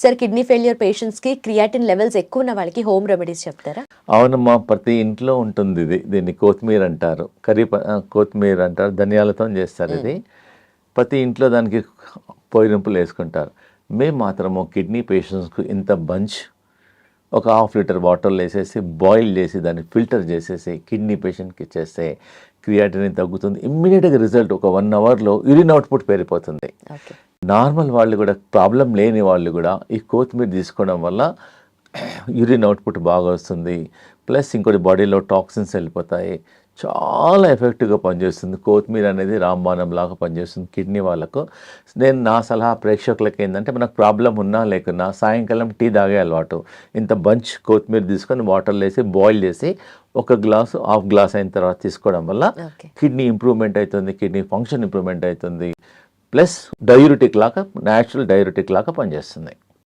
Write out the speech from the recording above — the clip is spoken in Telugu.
సార్ కిడ్నీ ఫెయిల్యూర్ పేషెంట్స్కి క్రియాటిన్ లెవెల్స్ ఎక్కువ ఉన్న వాళ్ళకి హోమ్ రెమెడీస్ చెప్తారా? అవునమ్మా, ప్రతి ఇంట్లో ఉంటుంది ఇది. దీన్ని కొత్తిమీర అంటారు, కొత్తిమీర అంటారు, ధనియాలతో చేస్తారు ఇది. ప్రతి ఇంట్లో దానికి పొయ్యింపులు వేసుకుంటారు. మేము మాత్రము కిడ్నీ పేషెంట్స్కు ఇంత బంచ్ ఒక 1/2 లీటర్ వాటర్లో వేసేసి బాయిల్ చేసి దాన్ని ఫిల్టర్ చేసేసి కిడ్నీ పేషెంట్కి ఇచ్చేస్తే క్రియాటిన్ తగ్గుతుంది. ఇమ్మీడియట్గా రిజల్ట్ ఒక 1 అవర్లో యూరిన్ అవుట్పుట్ పెరిగిపోతుంది. నార్మల్ వాళ్ళు కూడా, ప్రాబ్లం లేని వాళ్ళు కూడా ఈ కొత్తిమీర తీసుకోవడం వల్ల యూరిన్ అవుట్పుట్ బాగా వస్తుంది. ప్లస్ ఇంకోటి బాడీలో టాక్సిన్స్ వెళ్ళిపోతాయి. చాలా ఎఫెక్టివ్గా పనిచేస్తుంది. కొత్తిమీర అనేది రాంబాణం లాగా పనిచేస్తుంది కిడ్నీ వాళ్ళకు. నేను నా సలహా ప్రేక్షకులకి ఏంటంటే, మనకు ప్రాబ్లం ఉన్నా లేకున్నా సాయంకాలం టీ తాగే అలవాటు. ఇంత బంచ్ కొత్తిమీర తీసుకొని వాటర్లో వేసి బాయిల్ చేసి 1 గ్లాసు 1/2 గ్లాస్ అయిన తర్వాత తీసుకోవడం వల్ల కిడ్నీ ఇంప్రూవ్మెంట్ అవుతుంది, కిడ్నీ ఫంక్షన్ ఇంప్రూవ్మెంట్ అవుతుంది. ప్లస్ డయూరిటిక్ లాగా, న్యాచురల్ డయూరిటిక్ లాగా పనిచేస్తుంది.